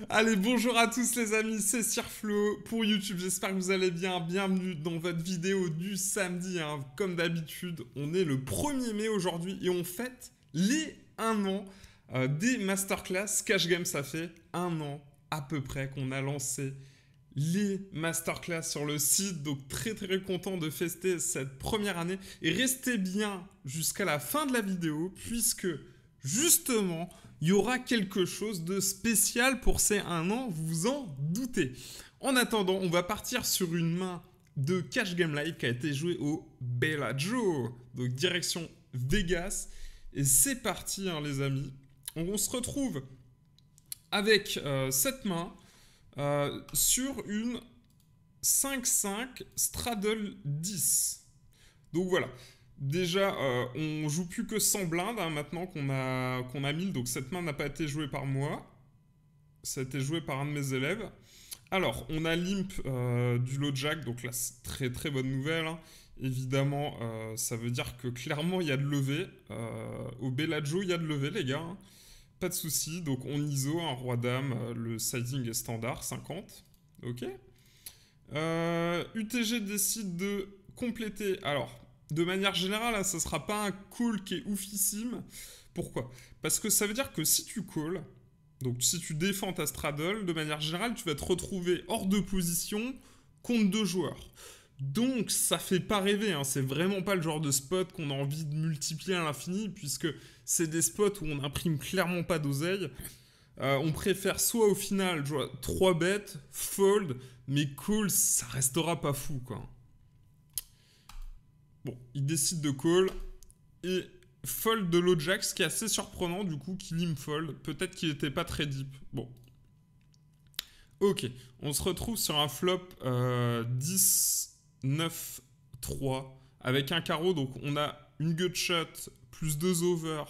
Allez, bonjour à tous les amis, c'est Sirflo pour YouTube, j'espère que vous allez bien. Bienvenue dans votre vidéo du samedi, hein. Comme d'habitude, on est le 1er mai aujourd'hui et on fête les 1 an des masterclass Cash Game. Ça fait 1 an à peu près qu'on a lancé les masterclass sur le site, donc très très content de fêter cette première année. Et restez bien jusqu'à la fin de la vidéo puisque justement il y aura quelque chose de spécial pour ces 1 an, vous vous en doutez. En attendant, on va partir sur une main de Cash Game Live qui a été jouée au Bellagio, donc direction Vegas. Et c'est parti, hein, les amis. On se retrouve avec cette main sur une 5-5 Straddle 10. Donc voilà. Déjà, on joue plus que 100 blindes, hein, maintenant qu'on a 1000. Donc cette main n'a pas été jouée par moi. Ça a été joué par un de mes élèves. Alors, on a l'imp du low jack. Donc là, c'est très très bonne nouvelle, hein. Évidemment, ça veut dire que clairement, il y a de levée. Au Bellagio, il y a de levée, les gars, hein. Pas de souci. Donc on ISO, un roi-dame. Le sizing est standard, 50. Ok. UTG décide de compléter. Alors, de manière générale, hein, ça sera pas un call qui est oufissime. Pourquoi? Parce que ça veut dire que si tu call, donc si tu défends ta straddle, de manière générale, tu vas te retrouver hors de position contre 2 joueurs. Donc ça fait pas rêver, hein. C'est vraiment pas le genre de spot qu'on a envie de multiplier à l'infini, puisque c'est des spots où on imprime clairement pas d'oseille. On préfère soit au final jouer 3 bêtes, fold, mais call, ça restera pas fou, quoi. Bon, il décide de call et fold de low jack, ce qui est assez surprenant du coup qu'il me fold. Peut-être qu'il était pas très deep. Bon. Ok, on se retrouve sur un flop 10, 9, 3 avec un carreau. Donc on a une gut shot plus 2 over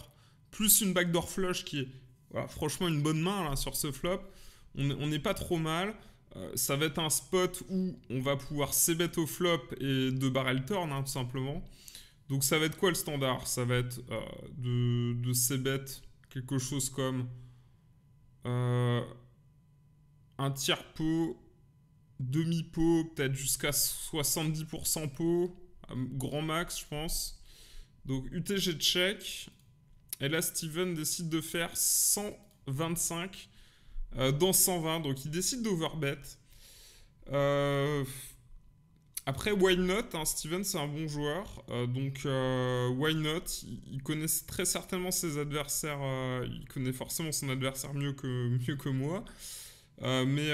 plus une backdoor flush qui est voilà, franchement une bonne main là, sur ce flop. On n'est pas trop mal. Ça va être un spot où on va pouvoir c-bet au flop et de barrel turn, hein, tout simplement. Donc ça va être quoi le standard? Ça va être de c-bet quelque chose comme un tiers pot, demi-pot, peut-être jusqu'à 70% pot, grand max je pense. Donc UTG check. Et là Steven décide de faire 125 dans 120, donc il décide d'overbet. Après, why not, hein, Steven c'est un bon joueur, donc why not, il connaît très certainement ses adversaires, il connaît forcément son adversaire mieux que moi, mais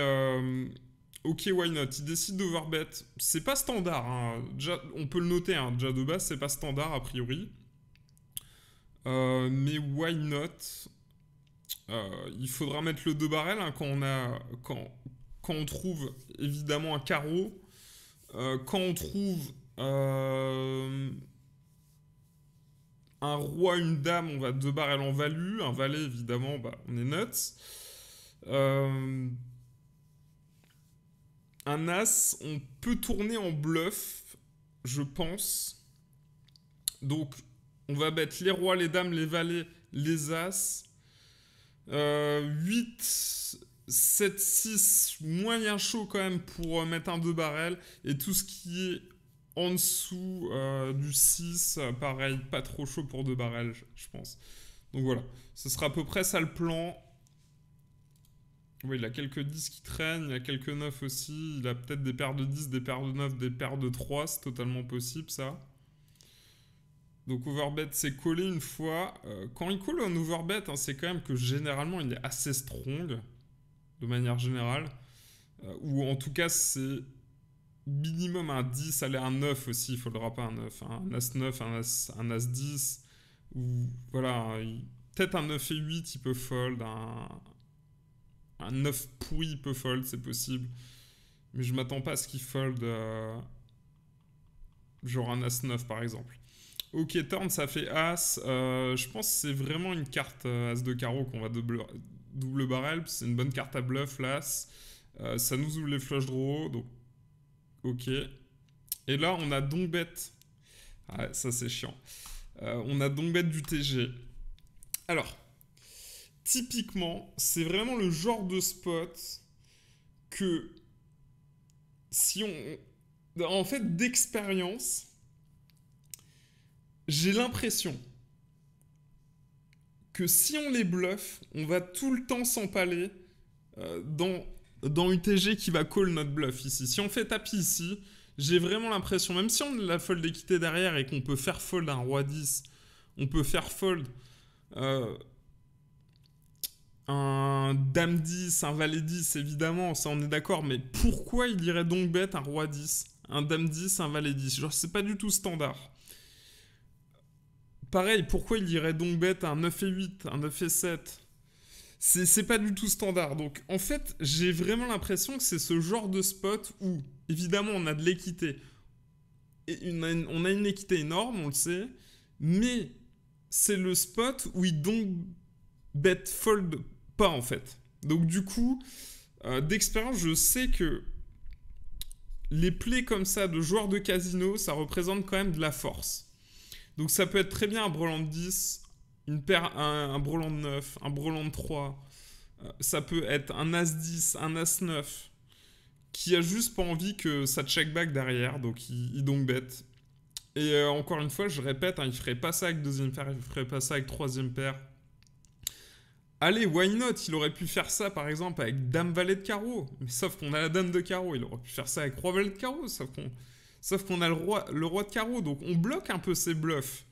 ok, why not, il décide d'overbet, c'est pas standard, hein. Déjà, on peut le noter, hein, déjà de base c'est pas standard a priori, mais why not. Il faudra mettre le 2 barrel, hein, quand on trouve évidemment un carreau. Quand on trouve un roi, une dame, on va 2 barrels en value. Un valet, évidemment, bah, on est nuts. Un as, on peut tourner en bluff, je pense. Donc, on va mettre les rois, les dames, les valets, les as. 8, 7, 6, moyen chaud quand même pour mettre un 2 barrel. Et tout ce qui est en dessous du 6, pareil, pas trop chaud pour 2 barrels, je pense. Donc voilà, ce sera à peu près ça le plan. Oui, il a quelques 10 qui traînent, il a quelques 9 aussi. Il a peut-être des paires de 10, des paires de 9, des paires de 3, c'est totalement possible ça. Donc overbet c'est collé une fois. Quand il colle un overbet, hein, c'est quand même que généralement il est assez strong, de manière générale. Ou en tout cas c'est minimum un 10, allez un 9 aussi, il ne faudra pas un 9. Hein. Un As 9, un As 10. Ou voilà, peut-être un 9 et 8 il peut fold. Un 9 pourri il peut fold, c'est possible. Mais je m'attends pas à ce qu'il fold genre un As 9 par exemple. Ok, turn, ça fait As. Je pense que c'est vraiment une carte As de carreau qu'on va double barrel. C'est une bonne carte à bluff, l'As. Ça nous ouvre les flush draw. Donc, ok. Et là, on a donc bête. Ça, c'est chiant. On a donc bête du TG. Alors, typiquement, c'est vraiment le genre de spot que si on... En fait, d'expérience, j'ai l'impression que si on les bluffe, on va tout le temps s'empaler dans UTG qui va call notre bluff ici. Si on fait tapis ici, j'ai vraiment l'impression, même si on a la fold d'équité derrière et qu'on peut faire fold un roi 10, on peut faire fold un dame 10, un valet 10, évidemment, ça on est d'accord, mais pourquoi il irait donc bet un roi 10, un dame 10, un valet 10? Genre, c'est pas du tout standard. Pareil, pourquoi il irait donc bet un 9 et 8, un 9 et 7? C'est pas du tout standard. Donc, en fait, j'ai vraiment l'impression que c'est ce genre de spot où, évidemment, on a de l'équité. On a une équité énorme, on le sait, mais c'est le spot où il donc bet fold pas, en fait. Donc, du coup, d'expérience, je sais que les plays comme ça de joueurs de casino, ça représente quand même de la force. Donc ça peut être très bien un brelan de 10, une paire, un brelan de 9, un brelan de 3. Ça peut être un as 10, un as 9, qui a juste pas envie que ça check back derrière, donc il donc bet. Et encore une fois, je répète, hein, il ferait pas ça avec deuxième paire, il ferait pas ça avec troisième paire. Allez, why not? Il aurait pu faire ça par exemple avec dame valet de carreau, mais sauf qu'on a la dame de carreau. Il aurait pu faire ça avec roi valet de carreau, sauf qu'on a le roi de carreau, donc on bloque un peu ses bluffs.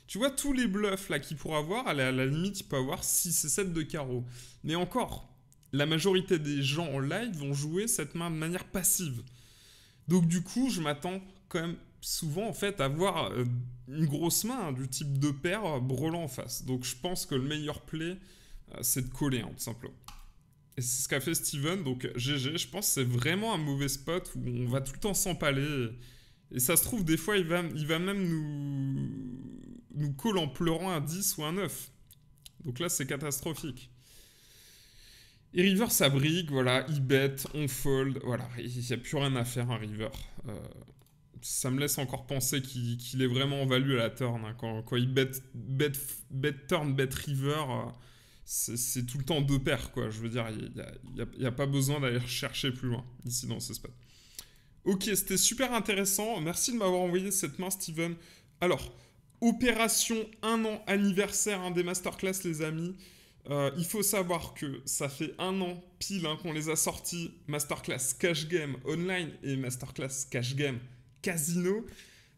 Tu vois, tous les bluffs là qu'il pourra avoir, à la limite, il peut avoir 6 et 7 de carreau. Mais encore, la majorité des gens en live vont jouer cette main de manière passive. Donc du coup, je m'attends quand même souvent en fait à avoir une grosse main du type de paire brelan en face. Donc je pense que le meilleur play, c'est de coller, hein, tout simplement. Et c'est ce qu'a fait Steven, donc GG, je pense que c'est vraiment un mauvais spot où on va tout le temps s'empaler. Et ça se trouve, des fois, il va même nous call en pleurant un 10 ou un 9. Donc là, c'est catastrophique. Et River, ça brigue, voilà, il bet, on fold, voilà, il n'y a plus rien à faire, un River. Ça me laisse encore penser qu'il est vraiment en value à la turn. Hein. Quand il bet turn, bet River... c'est tout le temps deux paires, quoi. Je veux dire, il n'y a pas besoin d'aller chercher plus loin, ici, dans ce spot. Ok, c'était super intéressant. Merci de m'avoir envoyé cette main, Steven. Alors, opération 1 an anniversaire hein, des masterclass, les amis. Il faut savoir que ça fait 1 an pile hein, qu'on les a sortis. Masterclass Cash Game Online et Masterclass Cash Game Casino.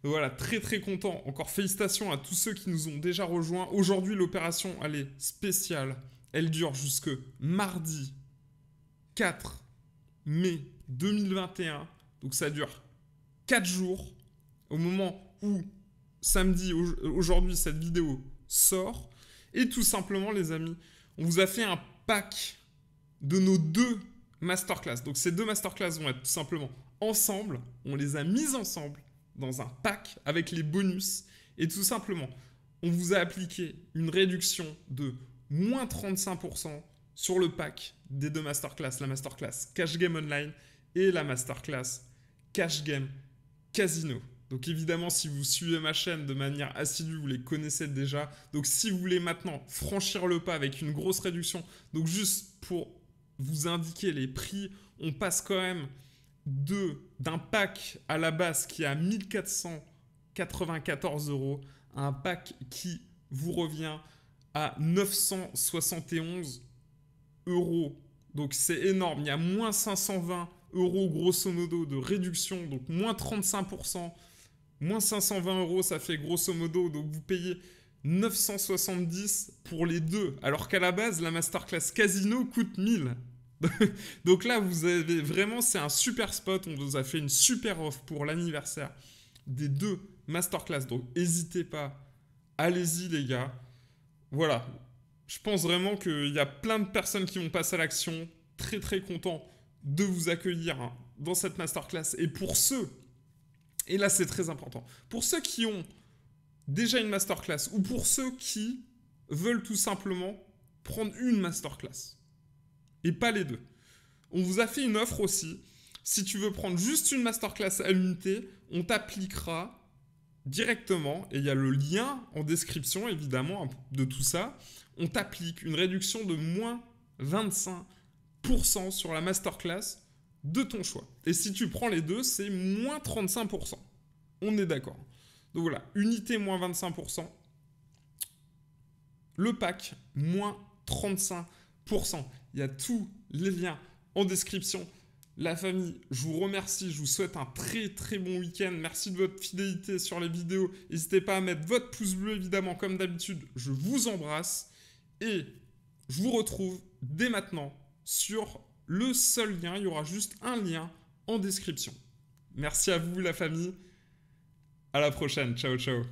Voilà, très très content. Encore félicitations à tous ceux qui nous ont déjà rejoints. Aujourd'hui, l'opération, elle est spéciale. Elle dure jusque mardi 4 mai 2021. Donc ça dure 4 jours. Au moment où, samedi, aujourd'hui, cette vidéo sort. Et tout simplement, les amis, on vous a fait un pack de nos 2 masterclass. Donc ces 2 masterclass vont être tout simplement ensemble. On les a mises ensemble dans un pack avec les bonus. Et tout simplement, on vous a appliqué une réduction de moins 35% sur le pack des 2 masterclass. La masterclass Cash Game Online et la masterclass Cash Game Casino. Donc évidemment, si vous suivez ma chaîne de manière assidue, vous les connaissez déjà. Donc si vous voulez maintenant franchir le pas avec une grosse réduction, donc juste pour vous indiquer les prix, on passe quand même d'un pack à la base qui est à 1494 € à un pack qui vous revient à 971 €. Donc c'est énorme, il y a moins 520 € grosso modo de réduction, donc moins 35%, moins 520 €, ça fait grosso modo, donc vous payez 970 pour les 2, alors qu'à la base, la masterclass casino coûte 1000. Donc là, vous avez vraiment, c'est un super spot, on vous a fait une super offre pour l'anniversaire des 2 masterclass, donc n'hésitez pas, allez-y les gars. Voilà, je pense vraiment qu'il y a plein de personnes qui vont passer à l'action, très très content de vous accueillir hein, dans cette masterclass. Et pour ceux, et là c'est très important, pour ceux qui ont déjà une masterclass ou pour ceux qui veulent tout simplement prendre une masterclass et pas les 2, on vous a fait une offre aussi. Si tu veux prendre juste une masterclass à l'unité, on t'appliquera directement, et il y a le lien en description évidemment de tout ça, on t'applique une réduction de moins 25% sur la masterclass de ton choix. Et si tu prends les deux, c'est moins 35%. On est d'accord. Donc voilà, unité moins 25%, le pack moins 35%. Il y a tous les liens en description. La famille, je vous remercie, je vous souhaite un très très bon week-end. Merci de votre fidélité sur les vidéos. N'hésitez pas à mettre votre pouce bleu évidemment comme d'habitude. Je vous embrasse et je vous retrouve dès maintenant sur le seul lien. Il y aura juste un lien en description. Merci à vous la famille. À la prochaine. Ciao ciao.